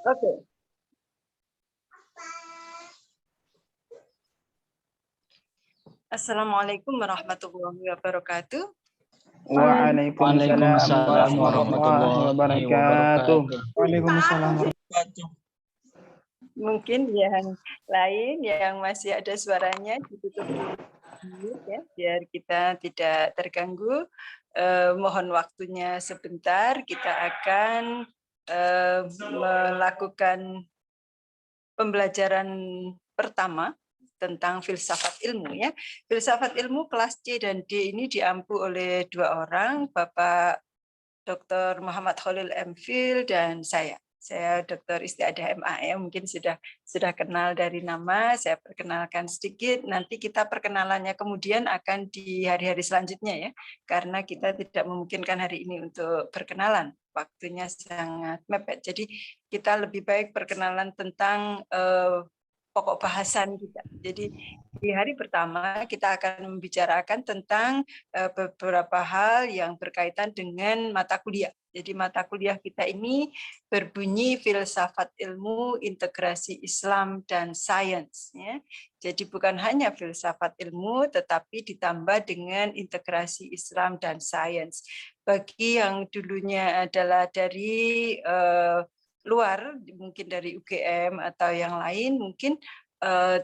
Oke. Assalamualaikum warahmatullahi wabarakatuh. Waalaikumsalam warahmatullahi wabarakatuh. Waalaikumsalam. Mungkin yang lain yang masih ada suaranya ditutup dulu ya, biar kita tidak terganggu. Mohon waktunya sebentar, kita akan melakukan pembelajaran pertama tentang filsafat ilmu ya. Filsafat ilmu kelas C dan D ini diampu oleh dua orang, Bapak Dr. Muhammad Khalil MPhil dan saya. Saya Dr. Istiadah MA ya, mungkin sudah kenal dari nama, saya perkenalkan sedikit, nanti kita perkenalannya kemudian akan di hari-hari selanjutnya ya, karena kita tidak memungkinkan hari ini untuk perkenalan, waktunya sangat mepet. Jadi kita lebih baik perkenalan tentang pokok bahasan kita. Jadi di hari pertama kita akan membicarakan tentang beberapa hal yang berkaitan dengan mata kuliah. Jadi mata kuliah kita ini berbunyi filsafat ilmu, integrasi Islam dan sains. Ya. Jadi bukan hanya filsafat ilmu, tetapi ditambah dengan integrasi Islam dan sains. Bagi yang dulunya adalah dari luar, mungkin dari UGM atau yang lain, mungkin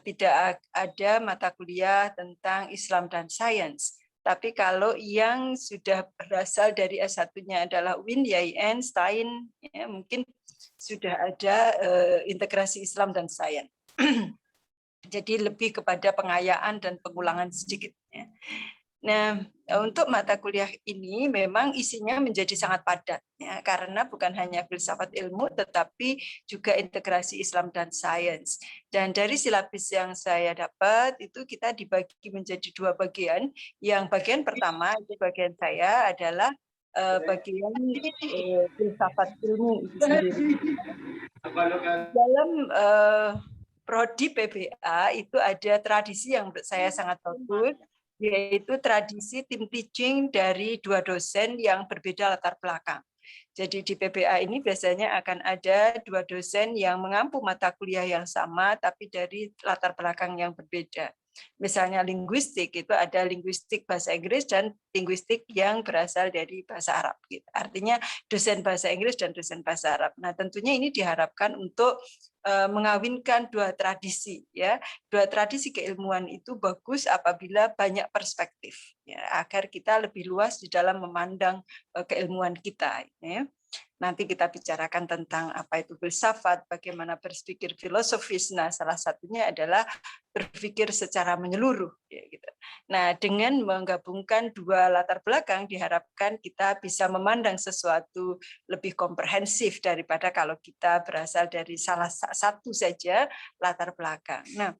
tidak ada mata kuliah tentang Islam dan sains. Tapi kalau yang sudah berasal dari S1-nya adalah UIN, YIN, STAIN, ya, mungkin sudah ada integrasi Islam dan sains. Jadi lebih kepada pengayaan dan pengulangan sedikit. Ya. Nah, untuk mata kuliah ini memang isinya menjadi sangat padat, ya, karena bukan hanya filsafat ilmu, tetapi juga integrasi Islam dan sains. Dan dari silabus yang saya dapat, itu kita dibagi menjadi dua bagian. Yang bagian pertama, itu bagian saya adalah bagian filsafat ilmu itu sendiri. Dalam prodi PBA itu ada tradisi yang menurut saya sangat bagus, yaitu tradisi tim teaching dari dua dosen yang berbeda latar belakang. Jadi di PBA ini biasanya akan ada dua dosen yang mengampu mata kuliah yang sama, tapi dari latar belakang yang berbeda. Misalnya linguistik, itu ada linguistik bahasa Inggris dan linguistik yang berasal dari bahasa Arab. Artinya dosen bahasa Inggris dan dosen bahasa Arab. Nah tentunya ini diharapkan untuk mengawinkan dua tradisi, ya. Dua tradisi keilmuan itu bagus apabila banyak perspektif, ya, agar kita lebih luas di dalam memandang keilmuan kita, ya. Nanti kita bicarakan tentang apa itu filsafat, bagaimana berpikir filosofis. Nah, salah satunya adalah berpikir secara menyeluruh. Ya, gitu. Nah, dengan menggabungkan dua latar belakang, diharapkan kita bisa memandang sesuatu lebih komprehensif daripada kalau kita berasal dari salah satu saja latar belakang. Nah,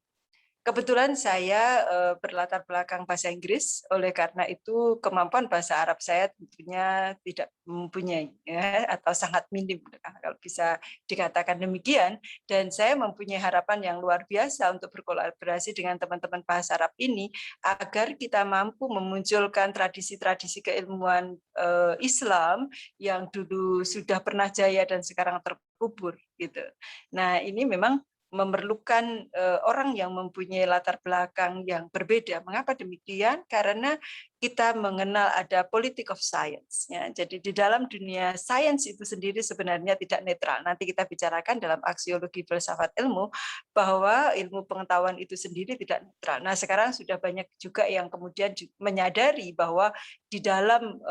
kebetulan saya berlatar belakang bahasa Inggris, oleh karena itu kemampuan bahasa Arab saya tentunya tidak mempunyai, ya, atau sangat minim kalau bisa dikatakan demikian. Dan saya mempunyai harapan yang luar biasa untuk berkolaborasi dengan teman-teman bahasa Arab ini agar kita mampu memunculkan tradisi-tradisi keilmuan Islam yang dulu sudah pernah jaya dan sekarang terkubur gitu. Nah, ini memang memerlukan orang yang mempunyai latar belakang yang berbeda. Mengapa demikian? Karena kita mengenal ada politik of science. Ya. Jadi di dalam dunia sains itu sendiri sebenarnya tidak netral. Nanti kita bicarakan dalam aksiologi filsafat ilmu bahwa ilmu pengetahuan itu sendiri tidak netral. Nah sekarang sudah banyak juga yang kemudian menyadari bahwa di dalam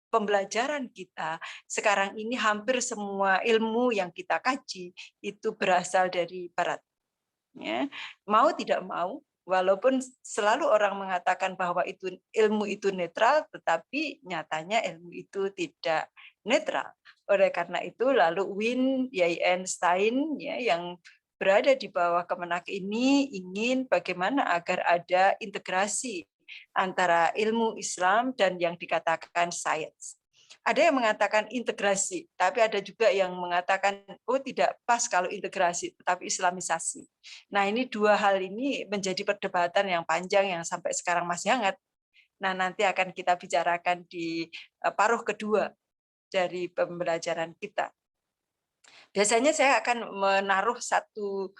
pembelajaran kita sekarang ini hampir semua ilmu yang kita kaji itu berasal dari Barat. Ya. Mau tidak mau, walaupun selalu orang mengatakan bahwa itu ilmu itu netral, tetapi nyatanya ilmu itu tidak netral. Oleh karena itu, lalu Wien, YIN, Stein, ya, yang berada di bawah Kemenak ini ingin bagaimana agar ada integrasi antara ilmu Islam dan yang dikatakan sains. Ada yang mengatakan integrasi, tapi ada juga yang mengatakan, oh tidak pas kalau integrasi, tetapi islamisasi. Nah ini dua hal ini menjadi perdebatan yang panjang yang sampai sekarang masih hangat. Nah nanti akan kita bicarakan di paruh kedua dari pembelajaran kita. Biasanya saya akan menaruh satu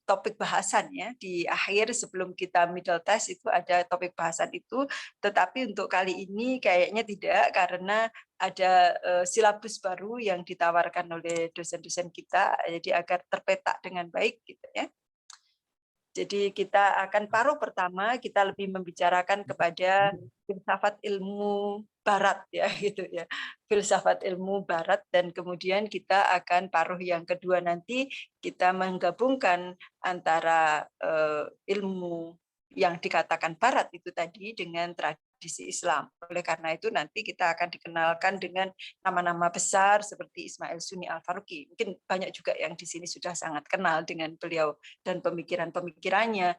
topik bahasan ya di akhir sebelum kita middle test itu ada topik bahasan itu, tetapi untuk kali ini kayaknya tidak karena ada silabus baru yang ditawarkan oleh dosen-dosen kita, jadi agar terpetak dengan baik gitu ya. Jadi kita akan paruh pertama kita lebih membicarakan kepada filsafat ilmu barat ya gitu ya. Filsafat ilmu barat dan kemudian kita akan paruh yang kedua nanti kita menggabungkan antara ilmu yang dikatakan barat itu tadi dengan tradisi Islam. Oleh karena itu nanti kita akan dikenalkan dengan nama-nama besar seperti Ismail Suni Al-Faruqi. Mungkin banyak juga yang di sini sudah sangat kenal dengan beliau dan pemikiran-pemikirannya,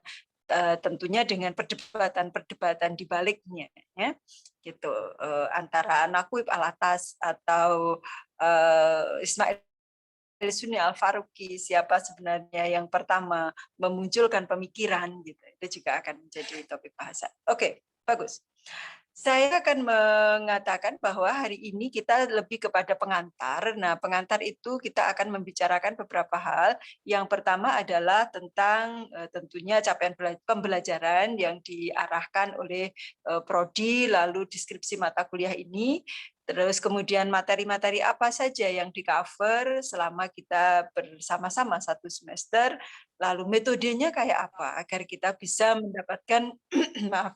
tentunya dengan perdebatan-perdebatan di baliknya ya gitu, antara Naqib Al-Atas atau Ismail Suni Al-Faruqi, siapa sebenarnya yang pertama memunculkan pemikiran gitu. Itu juga akan menjadi topik bahasan. Oke, bagus. Saya akan mengatakan bahwa hari ini kita lebih kepada pengantar. Nah, pengantar itu kita akan membicarakan beberapa hal. Yang pertama adalah tentang tentunya capaian pembelajaran yang diarahkan oleh prodi, lalu deskripsi mata kuliah ini, terus kemudian materi-materi apa saja yang di-cover selama kita bersama-sama satu semester, lalu metodenya kayak apa agar kita bisa mendapatkan maaf,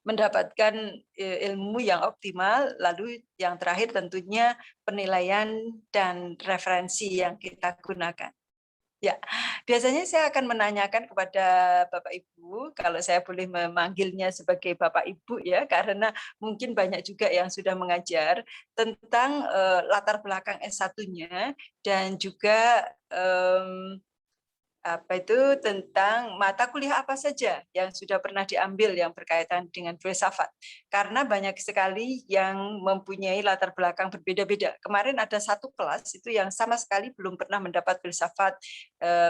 mendapatkan ilmu yang optimal, lalu yang terakhir tentunya penilaian dan referensi yang kita gunakan. Ya, biasanya saya akan menanyakan kepada Bapak Ibu, kalau saya boleh memanggilnya sebagai Bapak Ibu ya, karena mungkin banyak juga yang sudah mengajar tentang latar belakang S1-nya dan juga apa itu tentang mata kuliah apa saja yang sudah pernah diambil yang berkaitan dengan filsafat. Karena banyak sekali yang mempunyai latar belakang berbeda-beda. Kemarin ada satu kelas itu yang sama sekali belum pernah mendapat filsafat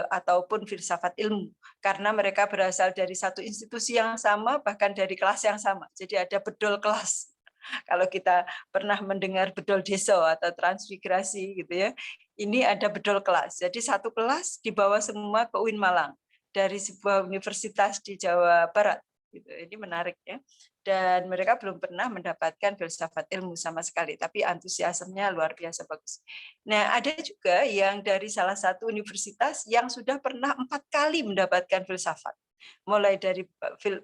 ataupun filsafat ilmu. Karena mereka berasal dari satu institusi yang sama, bahkan dari kelas yang sama. Jadi ada bedol kelas. Kalau kita pernah mendengar bedol desa atau transmigrasi gitu ya, ini ada bedol kelas. Jadi satu kelas dibawa semua ke UIN Malang dari sebuah universitas di Jawa Barat. Gitu. Ini menarik ya. Dan mereka belum pernah mendapatkan filsafat ilmu sama sekali, tapi antusiasmenya luar biasa bagus. Nah, ada juga yang dari salah satu universitas yang sudah pernah 4 kali mendapatkan filsafat. Mulai dari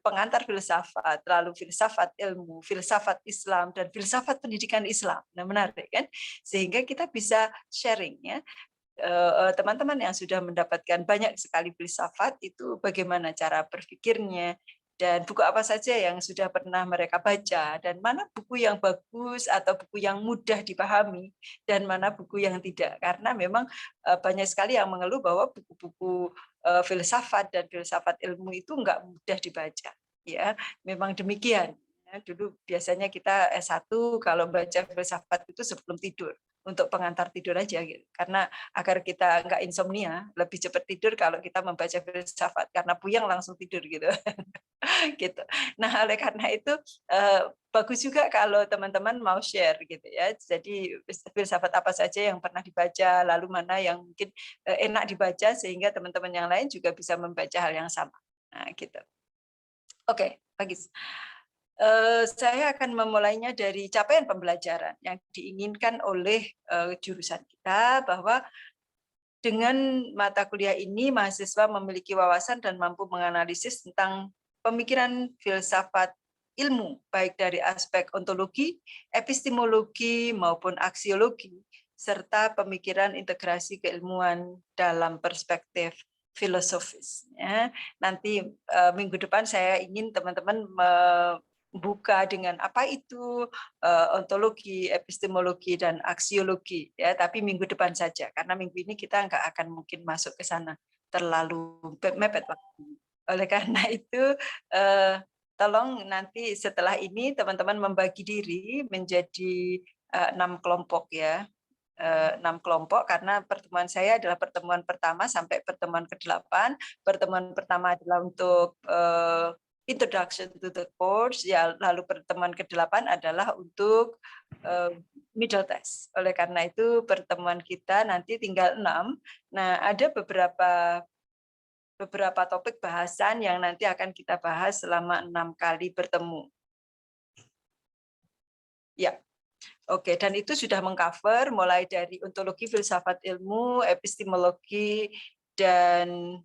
pengantar filsafat, lalu filsafat ilmu, filsafat Islam, dan filsafat pendidikan Islam. Nah, menarik kan? Sehingga kita bisa sharing ya, teman-teman yang sudah mendapatkan banyak sekali filsafat itu bagaimana cara berpikirnya dan buku apa saja yang sudah pernah mereka baca dan mana buku yang bagus atau buku yang mudah dipahami dan mana buku yang tidak, karena memang banyak sekali yang mengeluh bahwa buku-buku filsafat dan filsafat ilmu itu enggak mudah dibaca ya, memang demikian. Dulu biasanya kita S1 kalau baca filsafat itu sebelum tidur untuk pengantar tidur aja gitu. Karena agar kita enggak insomnia, lebih cepat tidur kalau kita membaca filsafat karena puyeng langsung tidur gitu. Gitu. Nah, oleh karena itu bagus juga kalau teman-teman mau share gitu ya. Jadi filsafat apa saja yang pernah dibaca, lalu mana yang mungkin enak dibaca sehingga teman-teman yang lain juga bisa membaca hal yang sama. Nah, gitu. Oke, bagus. Saya akan memulainya dari capaian pembelajaran yang diinginkan oleh jurusan kita, bahwa dengan mata kuliah ini mahasiswa memiliki wawasan dan mampu menganalisis tentang pemikiran filsafat ilmu, baik dari aspek ontologi, epistemologi maupun aksiologi, serta pemikiran integrasi keilmuan dalam perspektif filosofis. Ya. Nanti minggu depan saya ingin teman-teman buka dengan apa itu ontologi, epistemologi, dan aksiologi ya, tapi minggu depan saja karena minggu ini kita nggak akan mungkin masuk ke sana, terlalu mepet waktu. Oleh karena itu tolong nanti setelah ini teman-teman membagi diri menjadi 6 kelompok ya. 6 kelompok karena pertemuan saya adalah pertemuan pertama sampai pertemuan ke-8. Pertemuan pertama adalah untuk introduction to the course, ya lalu pertemuan ke-8 adalah untuk middle test. Oleh karena itu pertemuan kita nanti tinggal 6. Nah, ada beberapa topik bahasan yang nanti akan kita bahas selama 6 kali bertemu. Ya. Oke, dan itu sudah mengcover mulai dari ontologi, filsafat ilmu, epistemologi, dan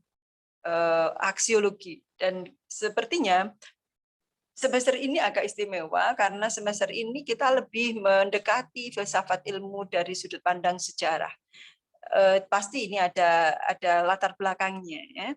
aksiologi. Dan sepertinya semester ini agak istimewa karena semester ini kita lebih mendekati filsafat ilmu dari sudut pandang sejarah. Pasti ini ada latar belakangnya, ya.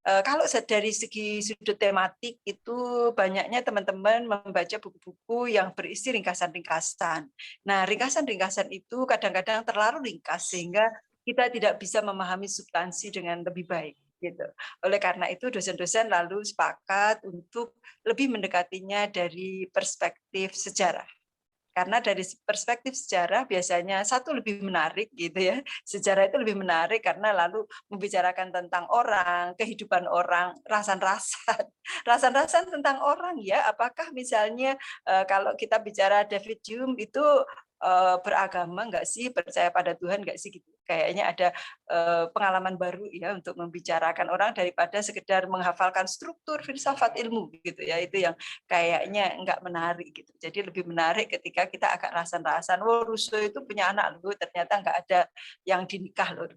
Kalau dari segi sudut tematik itu banyaknya teman-teman membaca buku-buku yang berisi ringkasan-ringkasan. Nah, ringkasan-ringkasan itu kadang-kadang terlalu ringkas sehingga kita tidak bisa memahami substansi dengan lebih baik. Gitu. Oleh karena itu dosen-dosen lalu sepakat untuk lebih mendekatinya dari perspektif sejarah. Karena dari perspektif sejarah biasanya satu lebih menarik gitu ya. Sejarah itu lebih menarik karena lalu membicarakan tentang orang, kehidupan orang, rasan-rasan. Rasan-rasan tentang orang ya, apakah misalnya kalau kita bicara David Hume itu beragama nggak sih, percaya pada Tuhan nggak sih gitu. Kayaknya ada pengalaman baru ya untuk membicarakan orang daripada sekedar menghafalkan struktur filsafat ilmu gitu ya. Itu yang kayaknya nggak menarik gitu. Jadi lebih menarik ketika kita agak rasan-rasan. Oh, Rousseau itu punya anak loh, ternyata nggak ada yang dinikah loh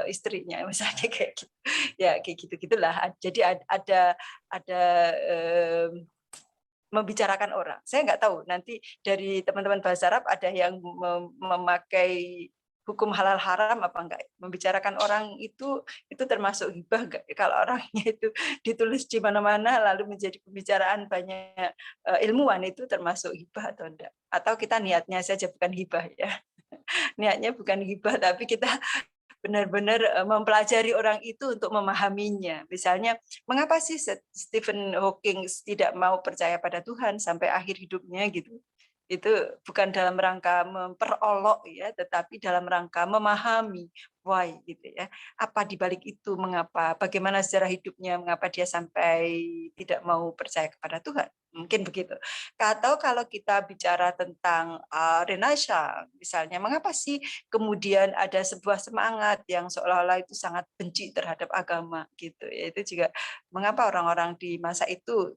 istrinya, misalnya kayak gitu. Ya kayak gitu-gitulah. Jadi ada membicarakan orang. Saya nggak tahu nanti dari teman-teman bahasa Arab ada yang memakai hukum halal haram apa enggak. Membicarakan orang itu termasuk hibah enggak? Kalau orangnya itu ditulis di mana-mana lalu menjadi pembicaraan banyak ilmuwan itu termasuk hibah atau enggak? Atau kita niatnya saja bukan hibah ya. Niatnya bukan hibah tapi kita benar-benar mempelajari orang itu untuk memahaminya. Misalnya, mengapa sih Stephen Hawking tidak mau percaya pada Tuhan sampai akhir hidupnya gitu? Itu bukan dalam rangka memperolok ya, tetapi dalam rangka memahami why gitu ya. Apa di balik itu, mengapa, bagaimana sejarah hidupnya, mengapa dia sampai tidak mau percaya kepada Tuhan. Mungkin begitu. Atau kalau kita bicara tentang Renaissance, misalnya, mengapa sih kemudian ada sebuah semangat yang seolah-olah itu sangat benci terhadap agama gitu. Itu juga mengapa orang-orang di masa itu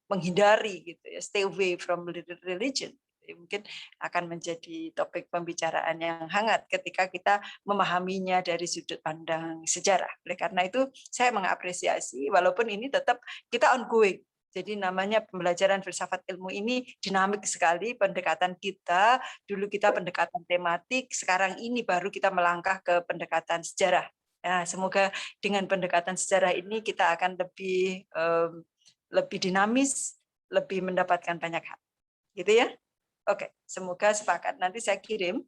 menghindari gitu ya, stay away from religion. Mungkin akan menjadi topik pembicaraan yang hangat ketika kita memahaminya dari sudut pandang sejarah. Oleh karena itu saya mengapresiasi walaupun ini tetap kita ongoing. Jadi namanya pembelajaran filsafat ilmu ini dinamik sekali pendekatan kita. Dulu kita pendekatan tematik, sekarang ini baru kita melangkah ke pendekatan sejarah. Nah, semoga dengan pendekatan sejarah ini kita akan lebih dinamis, lebih mendapatkan banyak hal. Gitu ya? Oke, semoga sepakat. Nanti saya kirim.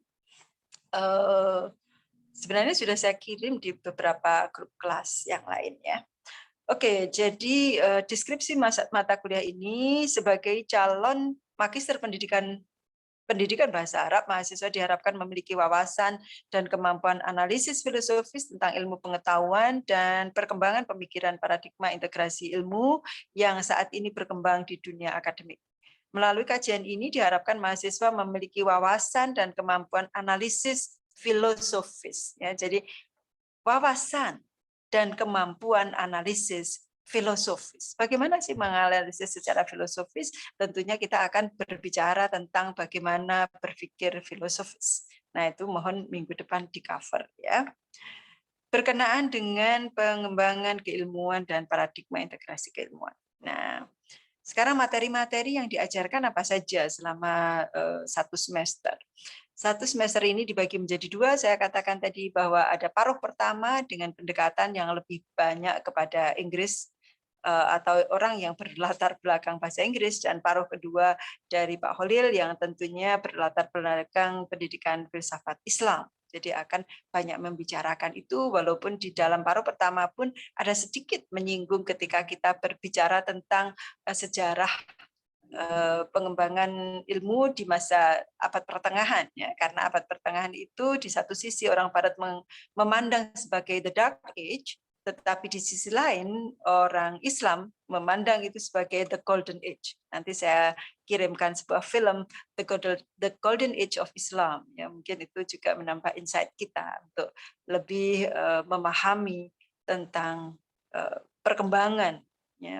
Sebenarnya sudah saya kirim di beberapa grup kelas yang lain ya. Oke, jadi deskripsi mata kuliah ini sebagai calon magister pendidikan bahasa Arab, mahasiswa diharapkan memiliki wawasan dan kemampuan analisis filosofis tentang ilmu pengetahuan dan perkembangan pemikiran paradigma integrasi ilmu yang saat ini berkembang di dunia akademik. Melalui kajian ini diharapkan mahasiswa memiliki wawasan dan kemampuan analisis filosofis. Ya, jadi wawasan dan kemampuan analisis filosofis. Bagaimana sih menganalisis secara filosofis? Tentunya kita akan berbicara tentang bagaimana berpikir filosofis. Nah, itu mohon minggu depan di cover ya. Berkenaan dengan pengembangan keilmuan dan paradigma integrasi keilmuan. Nah, sekarang materi-materi yang diajarkan apa saja selama satu semester. Satu semester ini dibagi menjadi 2, saya katakan tadi bahwa ada paruh pertama dengan pendekatan yang lebih banyak kepada Inggris atau orang yang berlatar belakang bahasa Inggris, dan paruh kedua dari Pak Holil yang tentunya berlatar belakang pendidikan filsafat Islam. Jadi akan banyak membicarakan itu, walaupun di dalam paruh pertama pun ada sedikit menyinggung ketika kita berbicara tentang sejarah pengembangan ilmu di masa abad pertengahan ya, karena abad pertengahan itu di satu sisi orang barat memandang sebagai the dark age, Tetapi di sisi lain orang Islam memandang itu sebagai the golden age. Nanti saya kirimkan sebuah film The Golden Age of Islam. Ya, mungkin itu juga menambah insight kita untuk lebih memahami tentang perkembangan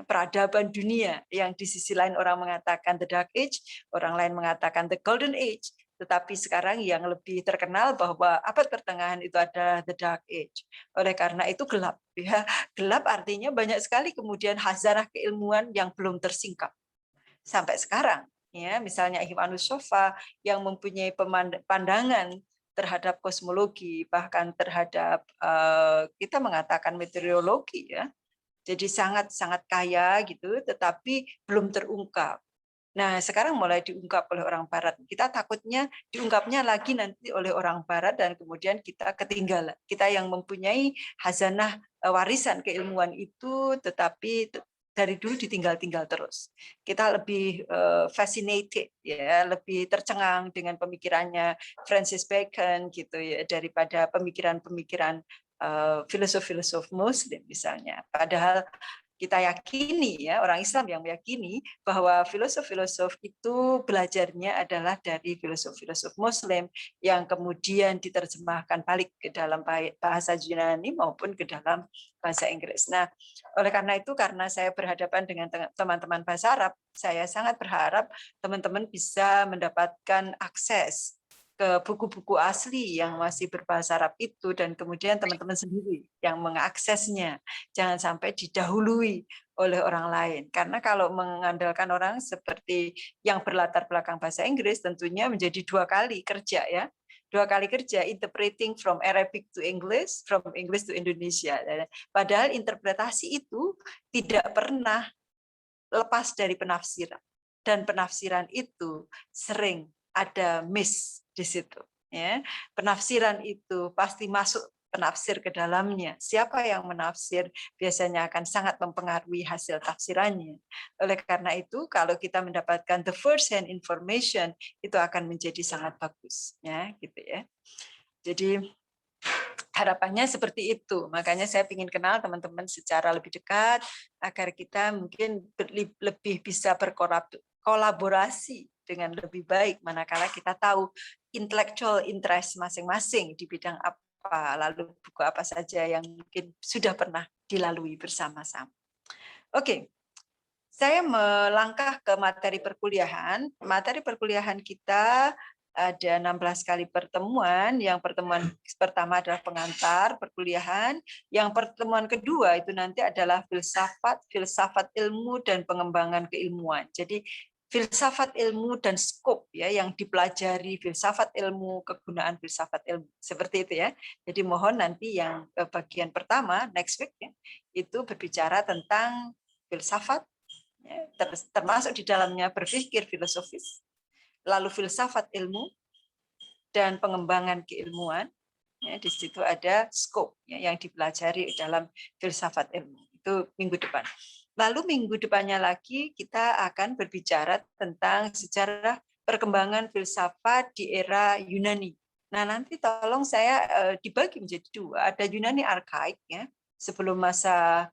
peradaban dunia yang di sisi lain orang mengatakan the dark age, orang lain mengatakan the golden age. Tetapi sekarang yang lebih terkenal bahwa abad pertengahan itu ada the dark age. Oleh karena itu gelap. Ya. Gelap artinya banyak sekali kemudian hazanah keilmuan yang belum tersingkap. Sampai sekarang. Ya, misalnya Iwanus Sofa yang mempunyai pandangan terhadap kosmologi, bahkan terhadap kita mengatakan meteorologi. Ya. Jadi sangat-sangat kaya gitu, tetapi belum terungkap. Nah, sekarang mulai diungkap oleh orang Barat. Kita takutnya diungkapnya lagi nanti oleh orang Barat dan kemudian kita ketinggalan. Kita yang mempunyai hazanah warisan keilmuan itu, tetapi dari dulu ditinggal-tinggal terus. Kita lebih fascinated, ya, lebih tercengang dengan pemikirannya Francis Bacon gitu ya, daripada pemikiran-pemikiran filosof-filosof Muslim misalnya. Padahal kita yakini, ya, orang Islam yang meyakini bahwa filosof-filosof itu belajarnya adalah dari filosof-filosof Muslim yang kemudian diterjemahkan balik ke dalam bahasa Yunani maupun ke dalam bahasa Inggris. Nah, oleh karena itu, karena saya berhadapan dengan teman-teman bahasa Arab, saya sangat berharap teman-teman bisa mendapatkan akses ke buku-buku asli yang masih berbahasa Arab itu, dan kemudian teman-teman sendiri yang mengaksesnya. Jangan sampai didahului oleh orang lain. Karena kalau mengandalkan orang seperti yang berlatar belakang bahasa Inggris, tentunya menjadi 2 kali kerja, ya. 2 kali kerja, interpreting from Arabic to English, from English to Indonesia. Padahal interpretasi itu tidak pernah lepas dari penafsiran. Dan penafsiran itu sering ada miss di situ. Ya. Penafsiran itu pasti masuk penafsir ke dalamnya. Siapa yang menafsir biasanya akan sangat mempengaruhi hasil tafsirannya. Oleh karena itu, kalau kita mendapatkan the first hand information, itu akan menjadi sangat bagus. Ya, gitu ya. Jadi harapannya seperti itu. Makanya saya ingin kenal teman-teman secara lebih dekat agar kita mungkin lebih bisa berkolaborasi dengan lebih baik manakala kita tahu intellectual interest masing-masing di bidang apa, lalu buku apa saja yang mungkin sudah pernah dilalui bersama-sama. Oke. Saya melangkah ke materi perkuliahan. Materi perkuliahan kita ada 16 kali pertemuan. Yang pertemuan pertama adalah pengantar perkuliahan. Yang pertemuan kedua itu nanti adalah filsafat ilmu dan pengembangan keilmuan. Jadi filsafat ilmu dan skop, ya, yang dipelajari filsafat ilmu, kegunaan filsafat ilmu. Seperti itu, ya. Jadi mohon nanti yang bagian pertama next week, ya, itu berbicara tentang filsafat, termasuk di dalamnya berpikir filosofis, lalu filsafat ilmu dan pengembangan keilmuan. Ya, di situ ada skop, ya, yang dipelajari dalam filsafat ilmu. Itu minggu depan. Lalu minggu depannya lagi kita akan berbicara tentang sejarah perkembangan filsafat di era Yunani. Nah, nanti tolong saya dibagi menjadi 2. Ada Yunani arkaik, ya, sebelum masa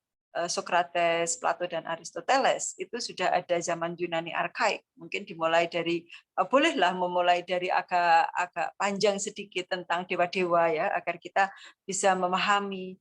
Socrates, Plato, dan Aristoteles. Itu sudah ada zaman Yunani arkaik. Mungkin dimulai dari, bolehlah memulai dari agak panjang sedikit tentang dewa-dewa, ya, agar kita bisa memahami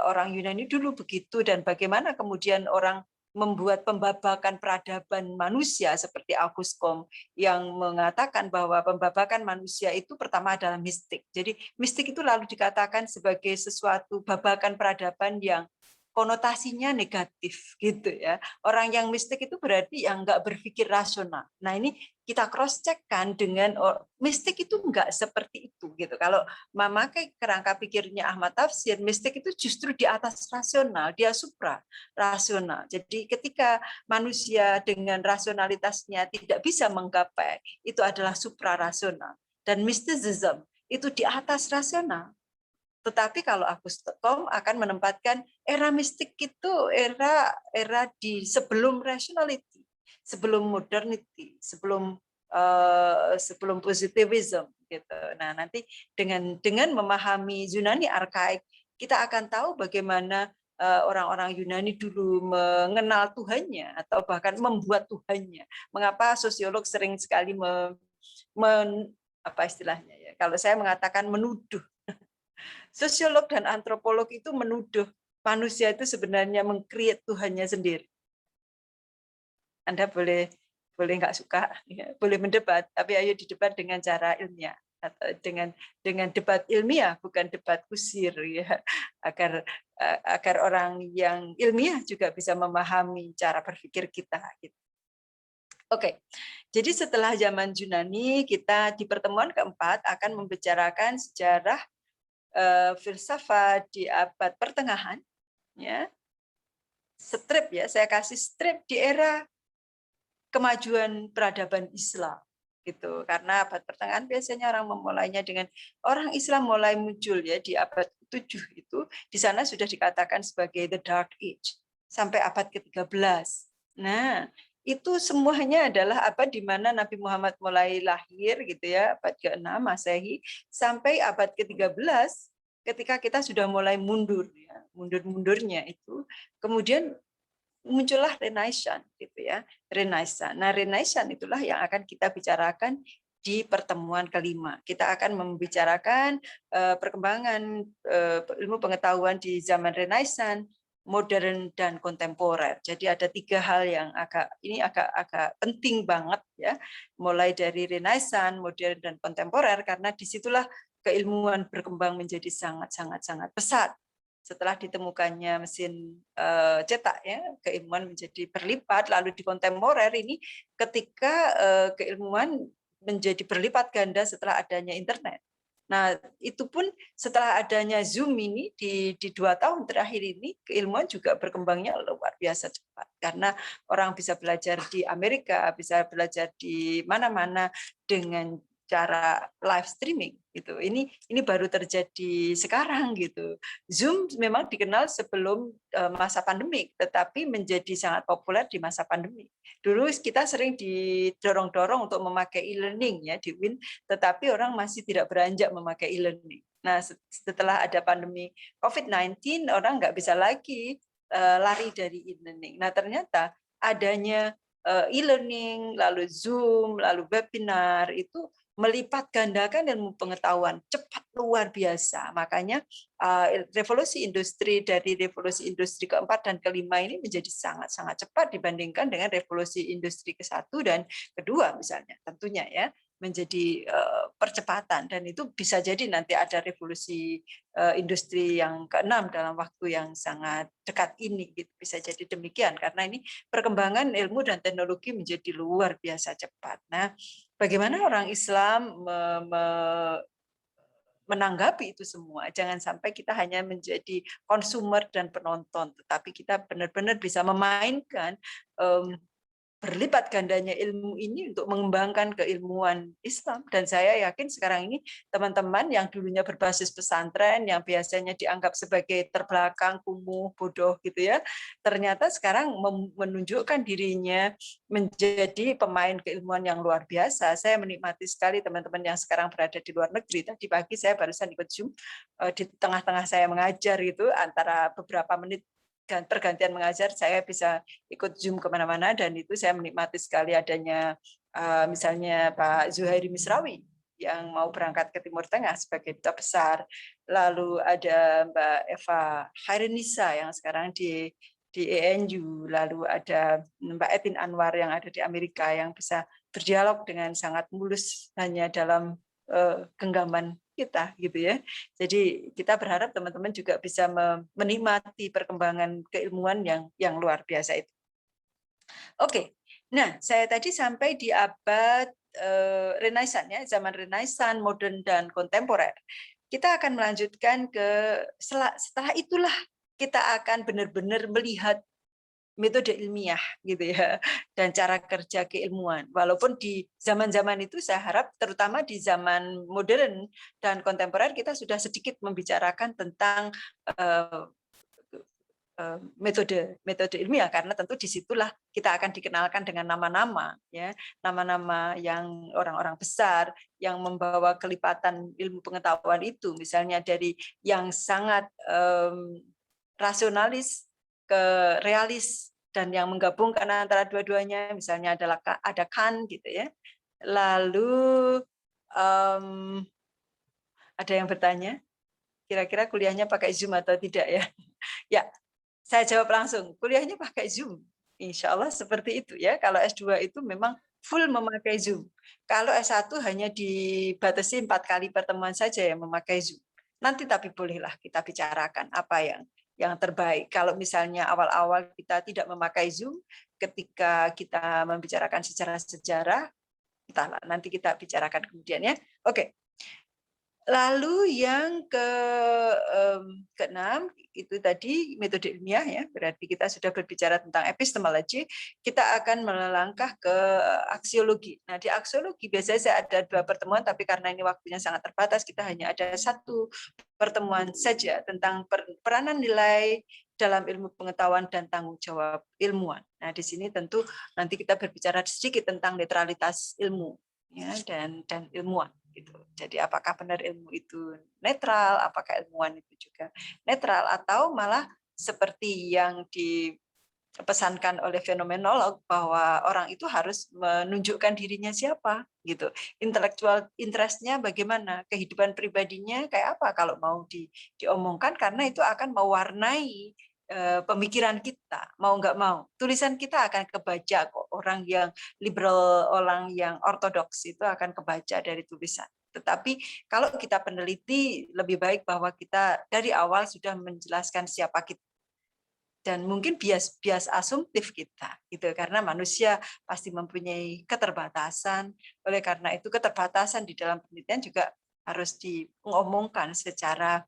orang Yunani dulu begitu, dan bagaimana kemudian orang membuat pembabakan peradaban manusia seperti Auguste Comte yang mengatakan bahwa pembabakan manusia itu pertama adalah mistik. Jadi mistik itu lalu dikatakan sebagai sesuatu babakan peradaban yang konotasinya negatif gitu, ya. Orang yang mistik itu berarti yang nggak berpikir rasional. Nah, ini kita cross check kan dengan mistik itu nggak seperti itu gitu. Kalau memakai kerangka pikirnya Ahmad Tafsir, mistik itu justru di atas rasional, dia supra rasional. Jadi ketika manusia dengan rasionalitasnya tidak bisa menggapai, itu adalah supra rasional. Dan mysticism itu di atas rasional. Tetapi kalau Auguste Comte akan menempatkan era mistik itu era di sebelum rationality, sebelum modernity, sebelum positivism gitu. Nah, nanti dengan memahami Yunani arkaik kita akan tahu bagaimana orang-orang Yunani dulu mengenal Tuhannya atau bahkan membuat Tuhannya. Mengapa sosiolog sering sekali apa istilahnya ya? Kalau saya mengatakan menuduh. Sosiolog dan antropolog itu menuduh manusia itu sebenarnya meng-create Tuhannya sendiri. Anda boleh nggak suka, ya, boleh mendebat, tapi ayo didebat dengan cara ilmiah atau dengan debat ilmiah, bukan debat kusir, ya, agar orang yang ilmiah juga bisa memahami cara berpikir kita. Gitu. Oke, jadi setelah zaman Yunani, kita di pertemuan keempat akan membicarakan sejarah filsafat di abad pertengahan, ya, strip ya, saya kasih strip di era kemajuan peradaban Islam gitu, karena abad pertengahan biasanya orang memulainya dengan orang Islam mulai muncul ya di abad 7 itu, di sana sudah dikatakan sebagai the dark age sampai abad ke-13. Nah, itu semuanya adalah abad di mana Nabi Muhammad mulai lahir gitu ya, abad ke-6 Masehi sampai abad ke-13 ketika kita sudah mulai mundur ya, mundur-mundurnya itu, kemudian muncullah Renaissance gitu ya, Renaissance. Nah, Renaissance itulah yang akan kita bicarakan di pertemuan kelima. Kita akan membicarakan perkembangan ilmu pengetahuan di zaman Renaissance, modern dan kontemporer. Jadi ada 3 hal yang agak penting banget ya, mulai dari Renaissance, modern dan kontemporer, karena disitulah keilmuan berkembang menjadi sangat pesat. Setelah ditemukannya mesin cetak ya, keilmuan menjadi berlipat. Lalu di kontemporer ini ketika keilmuan menjadi berlipat ganda setelah adanya internet. Nah, itu pun setelah adanya Zoom ini di 2 tahun terakhir ini, keilmuan juga berkembangnya luar biasa cepat, karena orang bisa belajar di Amerika, bisa belajar di mana-mana dengan cara live streaming gitu. Ini baru terjadi sekarang gitu. Zoom memang dikenal sebelum masa pandemi, tetapi menjadi sangat populer di masa pandemi. Dulu kita sering didorong-dorong untuk memakai e-learning ya di UIN, tetapi orang masih tidak beranjak memakai e-learning. Nah, setelah ada pandemi COVID-19, orang nggak bisa lagi lari dari e-learning. Nah, ternyata adanya e-learning, lalu Zoom, lalu webinar itu melipat gandakan ilmu pengetahuan cepat luar biasa. Makanya revolusi industri dari revolusi industri keempat dan kelima ini menjadi sangat cepat dibandingkan dengan revolusi industri ke-1 dan kedua misalnya, tentunya ya, menjadi percepatan, dan itu bisa jadi nanti ada revolusi industri yang ke-6 dalam waktu yang sangat dekat ini gitu. Bisa jadi demikian karena ini perkembangan ilmu dan teknologi menjadi luar biasa cepat. Nah, bagaimana orang Islam menanggapi itu semua? Jangan sampai kita hanya menjadi konsumer dan penonton, tetapi kita benar-benar bisa memainkan berlipat gandanya ilmu ini untuk mengembangkan keilmuan Islam. Dan saya yakin sekarang ini teman-teman yang dulunya berbasis pesantren, yang biasanya dianggap sebagai terbelakang, kumuh, bodoh gitu ya, ternyata sekarang menunjukkan dirinya menjadi pemain keilmuan yang luar biasa. Saya menikmati sekali teman-teman yang sekarang berada di luar negeri. Tadi pagi saya barusan ikut Zoom, di tengah-tengah saya mengajar itu, antara beberapa menit pergantian mengajar, saya bisa ikut Zoom kemana-mana, dan itu saya menikmati sekali adanya misalnya Pak Zuhairi Misrawi yang mau berangkat ke Timur Tengah sebagai duta besar, lalu ada Mbak Eva Khairinisa yang sekarang di ENU, lalu ada Mbak Etin Anwar yang ada di Amerika yang bisa berdialog dengan sangat mulus hanya dalam genggaman kita gitu ya. Jadi kita berharap teman-teman juga bisa menikmati perkembangan keilmuan yang luar biasa itu. Oke. Nah, saya tadi sampai di abad Renaissance ya, zaman Renaissance, modern dan kontemporer. Kita akan melanjutkan ke setelah itulah kita akan benar-benar melihat metode ilmiah gitu ya, dan cara kerja keilmuan. Walaupun di zaman-zaman itu saya harap terutama di zaman modern dan kontemporer kita sudah sedikit membicarakan tentang metode ilmiah, karena tentu disitulah kita akan dikenalkan dengan nama-nama, ya, nama-nama yang orang-orang besar yang membawa kelipatan ilmu pengetahuan itu, misalnya dari yang sangat rasionalis ke realis dan yang menggabungkan antara dua-duanya, misalnya ada Kant gitu ya. Lalu ada yang bertanya, kira-kira kuliahnya pakai Zoom atau tidak ya? Ya, saya jawab langsung, kuliahnya pakai Zoom. Insya Allah seperti itu ya. Kalau S2 itu memang full memakai Zoom. Kalau S1 hanya dibatasi 4 kali pertemuan saja yang memakai Zoom. Nanti tapi bolehlah kita bicarakan apa yang terbaik. Kalau misalnya awal-awal kita tidak memakai Zoom, ketika kita membicarakan secara sejarah, entahlah, nanti kita bicarakan kemudian ya. Oke. Lalu yang keenam itu tadi metode ilmiah ya, berarti kita sudah berbicara tentang epistemologi, kita akan melangkah ke aksiologi. Nah, di aksiologi biasanya saya ada 2 pertemuan, tapi karena ini waktunya sangat terbatas, kita hanya ada 1 pertemuan saja tentang peranan nilai dalam ilmu pengetahuan dan tanggung jawab ilmuwan. Nah, di sini tentu nanti kita berbicara sedikit tentang netralitas ilmu ya, dan ilmuwan. Gitu. Jadi apakah benar ilmu itu netral, apakah ilmuwan itu juga netral, atau malah seperti yang dipesankan oleh fenomenolog bahwa orang itu harus menunjukkan dirinya siapa, gitu. Intelektual interestnya bagaimana, kehidupan pribadinya kayak apa kalau mau diomongkan, karena itu akan mewarnai pemikiran kita, mau nggak mau. Tulisan kita akan kebaca kok, orang yang liberal, orang yang ortodoks itu akan kebaca dari tulisan. Tetapi kalau kita peneliti, lebih baik bahwa kita dari awal sudah menjelaskan siapa kita. Dan mungkin bias asumtif kita, gitu, karena manusia pasti mempunyai keterbatasan. Oleh karena itu keterbatasan di dalam penelitian juga harus diomongkan secara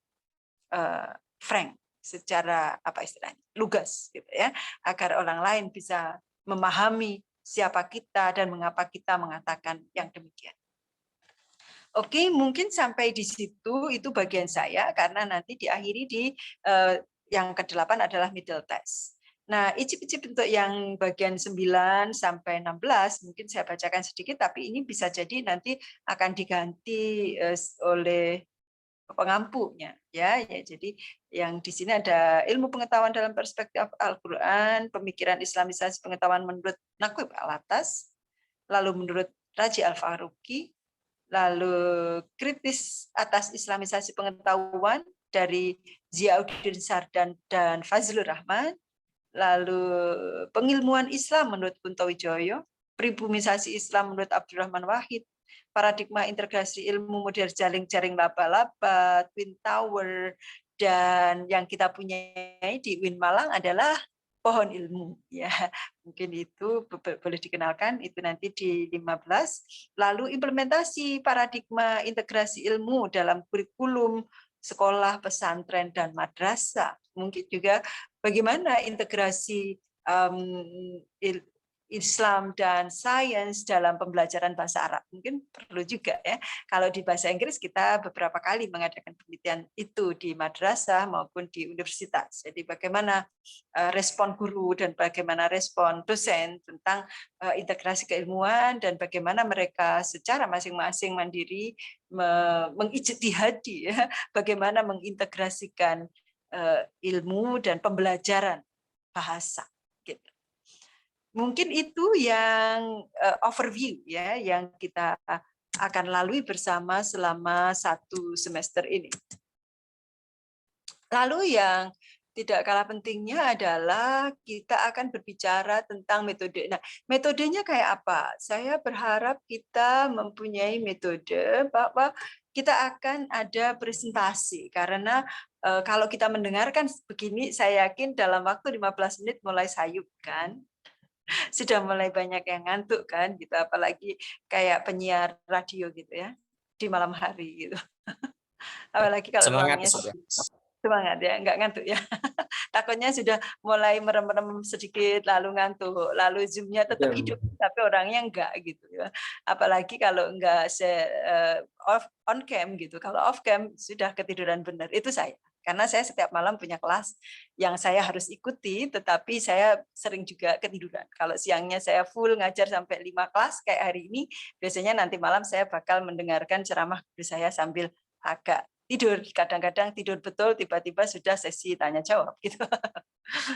frank, secara apa istilahnya, lugas gitu ya, agar orang lain bisa memahami siapa kita dan mengapa kita mengatakan yang demikian. Oke, mungkin sampai di situ itu bagian saya, karena nanti diakhiri di yang ke-8 adalah middle test. Nah, icip-icip untuk yang bagian 9 sampai 16 mungkin saya bacakan sedikit, tapi ini bisa jadi nanti akan diganti oleh pengampunya ya. Jadi yang di sini ada ilmu pengetahuan dalam perspektif Al-Qur'an, pemikiran Islamisasi pengetahuan menurut Naqib Al-Atas, lalu menurut Raji Al-Faruqi, lalu kritis atas Islamisasi pengetahuan dari Ziauddin Sardan dan Fazlur Rahman, lalu pengilmuan Islam menurut Kunto Wijoyo, pribumisasi Islam menurut Abdurrahman Wahid, paradigma integrasi ilmu model jaring-jaring laba-laba, Twin Tower, dan yang kita punya di UIN Malang adalah pohon ilmu. Ya, mungkin itu boleh dikenalkan, itu nanti di 15. Lalu implementasi paradigma integrasi ilmu dalam kurikulum sekolah, pesantren, dan madrasah. Mungkin juga bagaimana integrasi Islam dan sains dalam pembelajaran bahasa Arab. Mungkin perlu juga ya. Kalau di bahasa Inggris kita beberapa kali mengadakan penelitian itu di madrasah maupun di universitas. Jadi bagaimana respon guru dan bagaimana respon dosen tentang integrasi keilmuan dan bagaimana mereka secara masing-masing mandiri mengijtihadi ya, bagaimana mengintegrasikan ilmu dan pembelajaran bahasa. Gitu. Mungkin itu yang overview ya yang kita akan lalui bersama selama 1 semester ini. Lalu yang tidak kalah pentingnya adalah kita akan berbicara tentang metode. Nah, metodenya kayak apa? Saya berharap kita mempunyai metode bahwa kita akan ada presentasi, karena kalau kita mendengarkan begini, saya yakin dalam waktu 15 menit mulai sayup kan. Sudah mulai banyak yang ngantuk kan gitu, apalagi kayak penyiar radio gitu ya di malam hari gitu. Apalagi kalau ruangnya semangat ya, nggak ngantuk ya. Takutnya sudah mulai merem-merem sedikit lalu ngantuk, lalu Zoom-nya tetap hidup tapi orangnya enggak gitu ya. Apalagi kalau enggak on cam gitu. Kalau off cam sudah ketiduran benar. Itu saya. Karena saya setiap malam punya kelas yang saya harus ikuti, tetapi saya sering juga ketiduran. Kalau siangnya saya full ngajar sampai 5 kelas kayak hari ini, biasanya nanti malam saya bakal mendengarkan ceramah guru saya sambil agak tidur. Kadang-kadang tidur betul, tiba-tiba sudah sesi tanya jawab gitu.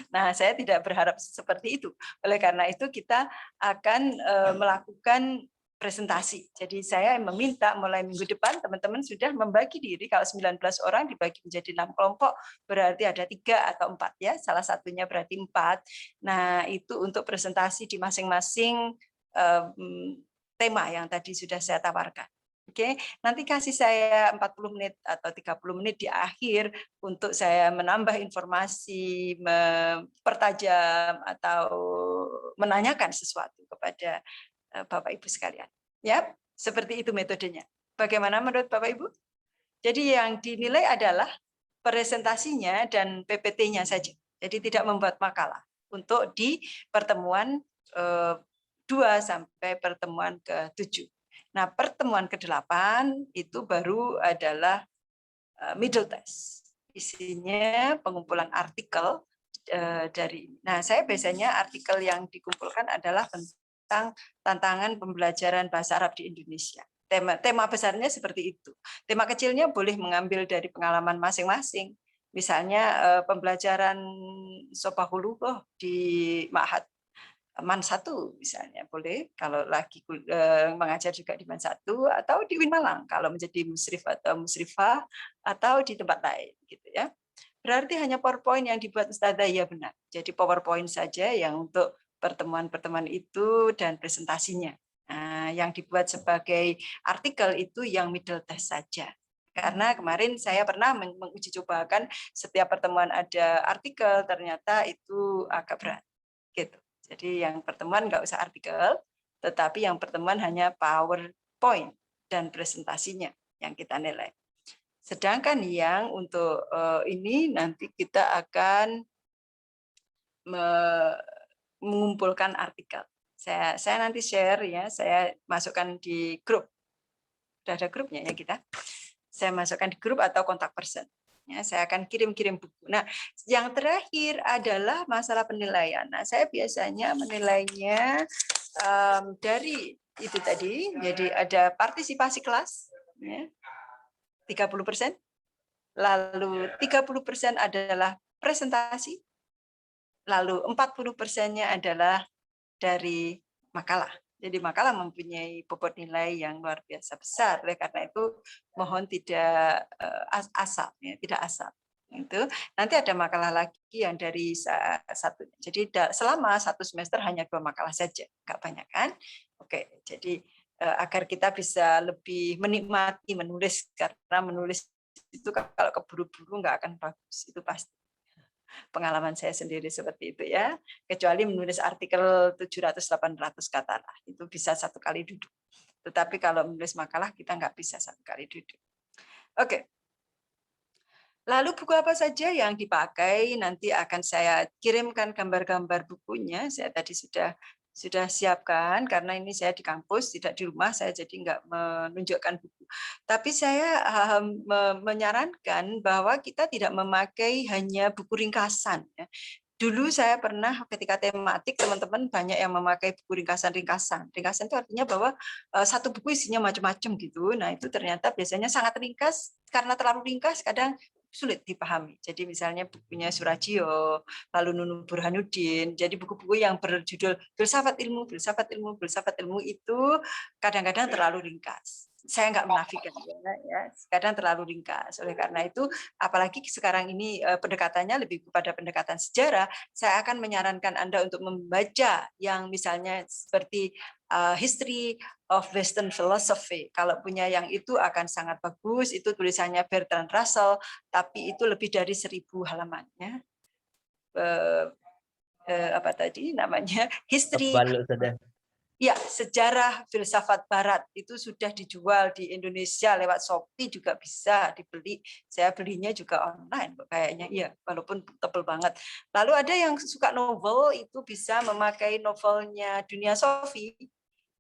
Nah, saya tidak berharap seperti itu. Oleh karena itu kita akan melakukan presentasi. Jadi saya meminta mulai minggu depan teman-teman sudah membagi diri. Kalau 19 orang dibagi menjadi 6 kelompok, berarti ada 3 atau 4 ya. Salah satunya berarti 4. Nah, itu untuk presentasi di masing-masing tema yang tadi sudah saya tawarkan. Oke, nanti kasih saya 40 menit atau 30 menit di akhir untuk saya menambah informasi, mempertajam atau menanyakan sesuatu kepada Bapak Ibu sekalian. Ya, seperti itu metodenya. Bagaimana menurut Bapak Ibu? Jadi yang dinilai adalah presentasinya dan PPT-nya saja. Jadi tidak membuat makalah untuk di pertemuan 2 sampai pertemuan ke-7. Nah, pertemuan ke-8 itu baru adalah middle test. Isinya pengumpulan artikel dari. Nah, saya biasanya artikel yang dikumpulkan adalah tentang tantangan pembelajaran bahasa Arab di Indonesia. Tema besarnya seperti itu. Tema kecilnya boleh mengambil dari pengalaman masing-masing. Misalnya pembelajaran Sobahulughah di Ma'had Man 1 misalnya boleh, kalau lagi mengajar juga di Man 1 atau di Win Malang kalau menjadi musrif atau musrifah atau di tempat lain gitu ya. Berarti hanya PowerPoint yang dibuat Ustazah, ya benar. Jadi PowerPoint saja yang untuk pertemuan-pertemuan itu dan presentasinya. Nah, yang dibuat sebagai artikel itu yang middle test saja. Karena kemarin saya pernah menguji cobakan setiap pertemuan ada artikel, ternyata itu agak berat. Gitu. Jadi yang pertemuan nggak usah artikel, tetapi yang pertemuan hanya PowerPoint dan presentasinya yang kita nilai. Sedangkan yang untuk ini nanti kita akan mengumpulkan artikel. Saya nanti share ya, saya masukkan di grup. Sudah ada grupnya ya kita. Saya masukkan di grup atau kontak person. Ya, saya akan kirim-kirim buku. Nah, yang terakhir adalah masalah penilaian. Nah, saya biasanya menilainya dari itu tadi. Jadi ada partisipasi kelas, ya, 30%. Lalu 30% adalah presentasi. Lalu 40%-nya adalah dari makalah. Jadi makalah mempunyai bobot nilai yang luar biasa besar. Oleh karena itu mohon tidak asal, ya, tidak asal. Itu nanti ada makalah lagi yang dari satu. Jadi selama 1 semester hanya 2 makalah saja, nggak banyak kan? Oke, jadi agar kita bisa lebih menikmati menulis, karena menulis itu kalau keburu-buru nggak akan bagus, itu pasti. Pengalaman saya sendiri seperti itu ya. Kecuali menulis artikel 700-800 kata lah, itu bisa 1 kali duduk. Tetapi kalau menulis makalah kita nggak bisa 1 kali duduk. Oke. Lalu buku apa saja yang dipakai nanti akan saya kirimkan gambar-gambar bukunya. Saya tadi sudah siapkan karena ini saya di kampus tidak di rumah, saya jadi nggak menunjukkan buku. Tapi saya menyarankan bahwa kita tidak memakai hanya buku ringkasan. Ya. Dulu saya pernah ketika tematik teman-teman banyak yang memakai buku ringkasan-ringkasan. Ringkasan itu artinya bahwa satu buku isinya macam-macam gitu. Nah itu ternyata biasanya sangat ringkas, karena terlalu ringkas kadang sulit dipahami. Jadi misalnya bukunya Surajio, lalu Nunu Burhanuddin, jadi buku-buku yang berjudul filsafat ilmu itu kadang-kadang terlalu ringkas. Saya nggak menafikan ya, kadang terlalu ringkas. Oleh karena itu, apalagi sekarang ini pendekatannya lebih kepada pendekatan sejarah, saya akan menyarankan Anda untuk membaca yang misalnya seperti History of Western Philosophy. Kalau punya yang itu akan sangat bagus, itu tulisannya Bertrand Russell, tapi itu lebih dari 1000 halamannya. Apa tadi namanya? History. Ya, sejarah filsafat barat itu sudah dijual di Indonesia lewat Shopee, juga bisa dibeli. Saya belinya juga online kayaknya, iya, walaupun tebel banget. Lalu ada yang suka novel, itu bisa memakai novelnya Dunia Sofi.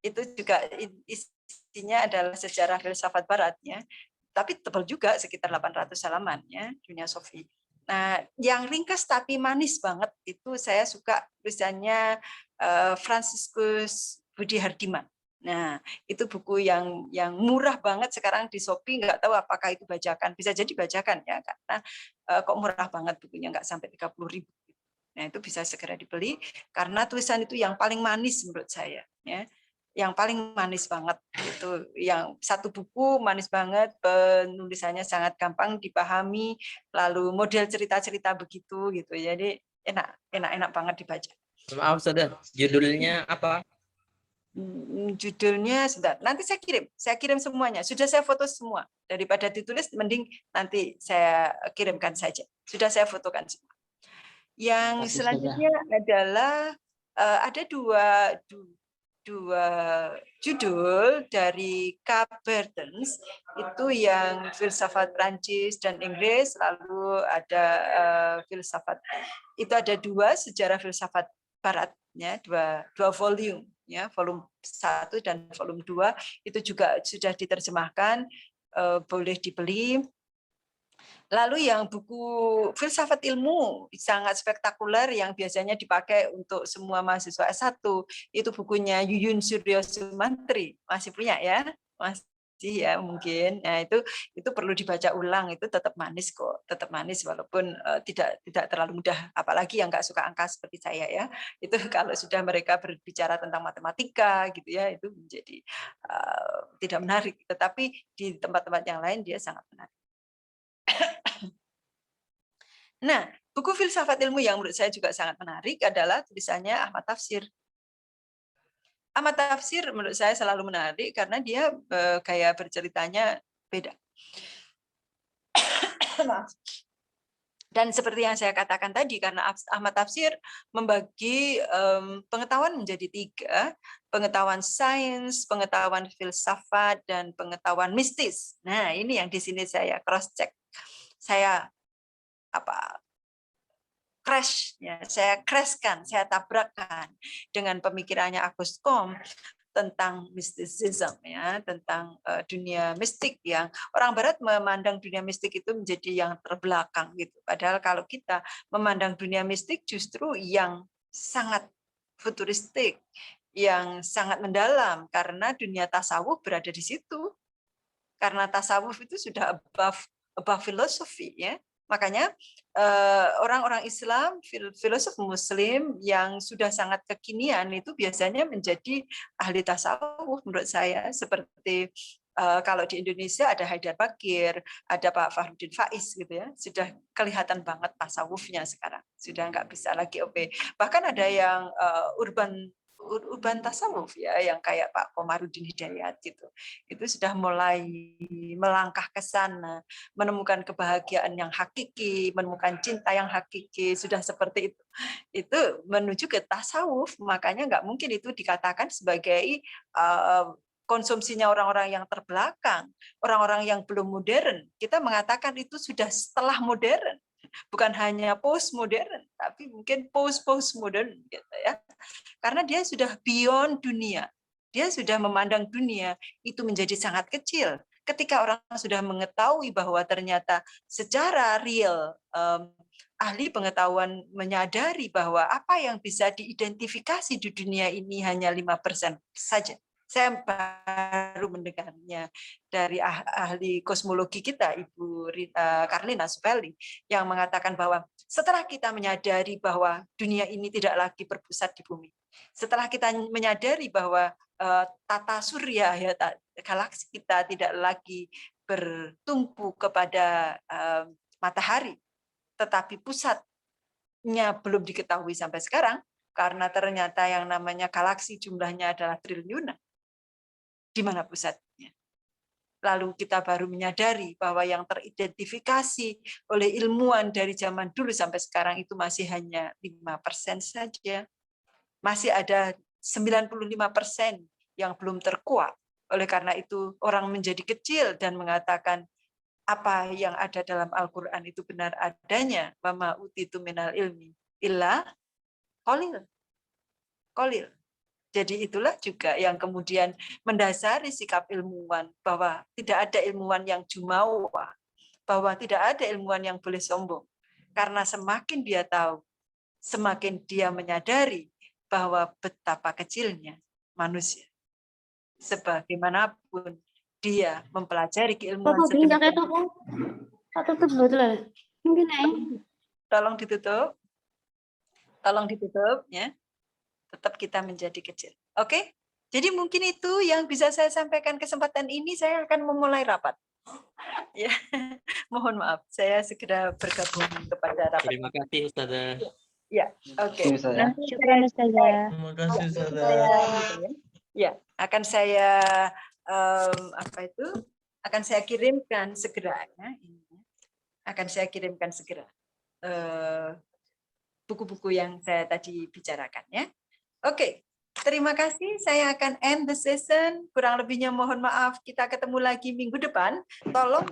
Itu juga isinya adalah sejarah filsafat barat ya. tapi tebal juga sekitar 800 halaman ya, Dunia Sofi. Nah, yang ringkas tapi manis banget itu saya suka tulisannya Franciscus Budi Hardiman. Nah, itu buku yang murah banget sekarang di Shopee, nggak tahu apakah itu bajakan. Bisa jadi bajakan ya, karena kok murah banget bukunya, nggak sampai 30.000. Nah, itu bisa segera dibeli karena tulisan itu yang paling manis menurut saya ya. Yang paling manis banget itu, yang satu buku manis banget, penulisannya sangat gampang dipahami, lalu model cerita-cerita begitu gitu. Jadi enak banget dibaca. Maaf, Saudara, judulnya apa? Judulnya sudah, nanti saya kirim semuanya. Sudah saya foto semua. Daripada ditulis, mending nanti saya kirimkan saja. Sudah saya fotokan semua. Yang selanjutnya adalah ada dua judul dari K. Bertens, itu yang filsafat Prancis dan Inggris, lalu ada filsafat, itu ada dua sejarah filsafat Barat, ya, dua volume, ya, volume 1 dan volume 2 itu juga sudah diterjemahkan, boleh dibeli. Lalu yang buku filsafat ilmu sangat spektakuler yang biasanya dipakai untuk semua mahasiswa S1, itu bukunya Yuyun Suryo Sumantri. Masih punya ya? Masih ya mungkin. Nah, itu perlu dibaca ulang, itu tetap manis kok, tetap manis walaupun tidak terlalu mudah, apalagi yang nggak suka angka seperti saya ya. Itu kalau sudah mereka berbicara tentang matematika gitu ya, itu menjadi tidak menarik, tetapi di tempat-tempat yang lain dia sangat menarik. Nah, buku filsafat ilmu yang menurut saya juga sangat menarik adalah tulisannya Ahmad Tafsir. Ahmad Tafsir menurut saya selalu menarik karena dia gaya berceritanya beda. Dan seperti yang saya katakan tadi, karena Ahmad Tafsir membagi pengetahuan menjadi 3, pengetahuan sains, pengetahuan filsafat, dan pengetahuan mistis. Nah, ini yang di sini saya cross check. Saya crash ya, saya crashkan, saya tabrakkan dengan pemikirannya Auguste Comte tentang mysticism ya, tentang dunia mistik yang orang barat memandang dunia mistik itu menjadi yang terbelakang gitu. Padahal kalau kita memandang dunia mistik justru yang sangat futuristik, yang sangat mendalam karena dunia tasawuf berada di situ. Karena tasawuf itu sudah above philosophy ya. Makanya orang-orang Islam, filosof Muslim yang sudah sangat kekinian itu biasanya menjadi ahli tasawuf menurut saya. Seperti kalau di Indonesia ada Haidar Bakir, ada Pak Fahrudin Faiz gitu ya, sudah kelihatan banget tasawufnya sekarang, sudah nggak bisa lagi OP. Bahkan ada yang urban tasawuf ya, yang kayak Pak Komarudin Hidayat gitu. Itu sudah mulai melangkah ke sana, menemukan kebahagiaan yang hakiki, menemukan cinta yang hakiki, sudah seperti itu. Itu menuju ke tasawuf, makanya nggak mungkin itu dikatakan sebagai konsumsinya orang-orang yang terbelakang, orang-orang yang belum modern. Kita mengatakan itu sudah setelah modern, bukan hanya postmodern, tapi mungkin post-postmodern gitu ya. Karena dia sudah beyond dunia. Dia sudah memandang dunia itu menjadi sangat kecil. Ketika orang sudah mengetahui bahwa ternyata secara real ahli pengetahuan menyadari bahwa apa yang bisa diidentifikasi di dunia ini hanya 5% saja. Saya baru mendengarnya dari ahli kosmologi kita, Ibu Karlina Supeli, yang mengatakan bahwa setelah kita menyadari bahwa dunia ini tidak lagi berpusat di bumi, setelah kita menyadari bahwa tata surya, ya, galaksi kita tidak lagi bertumpu kepada matahari, tetapi pusatnya belum diketahui sampai sekarang, karena ternyata yang namanya galaksi jumlahnya adalah triliunan. Di mana pusatnya? Lalu kita baru menyadari bahwa yang teridentifikasi oleh ilmuwan dari zaman dulu sampai sekarang itu masih hanya 5% saja. Masih ada 95% yang belum terkuak. Oleh karena itu orang menjadi kecil dan mengatakan apa yang ada dalam Al-Quran itu benar adanya. Wa ma utitu minal ilmi illa qalil. Jadi itulah juga yang kemudian mendasari sikap ilmuwan, bahwa tidak ada ilmuwan yang jumawa, bahwa tidak ada ilmuwan yang boleh sombong. Karena semakin dia tahu, semakin dia menyadari bahwa betapa kecilnya manusia. Sebagaimanapun dia mempelajari keilmuan sedemikian. Tolong ditutup. Tolong ditutup ya. Tetap kita menjadi kecil. Oke? Jadi mungkin itu yang bisa saya sampaikan kesempatan ini. Saya akan memulai rapat. Ya, mohon maaf. Saya segera bergabung kepada rapat. Terima kasih Ustazah. Ya, oke. Ustazah. Syukran Ustazah. Terima kasih Ustazah. Akan saya akan saya kirimkan segera ya. Akan saya kirimkan segera buku-buku yang saya tadi bicarakan ya. Oke, terima kasih. Saya akan end the session. Kurang lebihnya mohon maaf. Kita ketemu lagi minggu depan. Tolong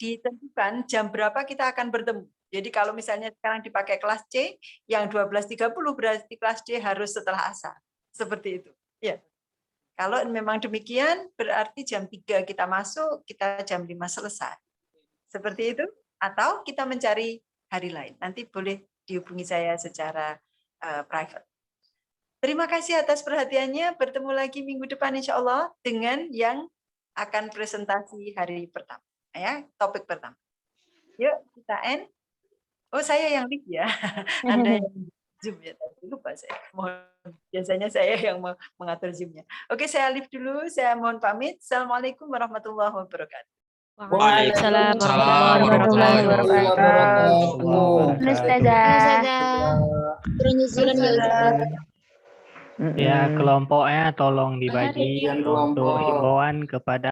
ditentukan jam berapa kita akan bertemu. Jadi kalau misalnya sekarang dipakai kelas C, yang 12.30 berarti kelas D harus setelah asar. Seperti itu. Ya. Kalau memang demikian, berarti jam 3 kita masuk, kita jam 5 selesai. Seperti itu. Atau kita mencari hari lain. Nanti boleh dihubungi saya secara private. Terima kasih atas perhatiannya. Bertemu lagi minggu depan insya Allah dengan yang akan presentasi hari pertama. Ya, topik pertama. Yuk kita end. Oh saya yang lead ya. Anda yang Zoom ya. Lupa saya. Biasanya saya yang mengatur Zoom-nya. Oke, saya leave dulu. Saya mohon pamit. Assalamualaikum warahmatullahi wabarakatuh. Waalaikumsalam warahmatullahi wabarakatuh. Ustazah. Ya, kelompoknya tolong dibagi untuk himbauan kepada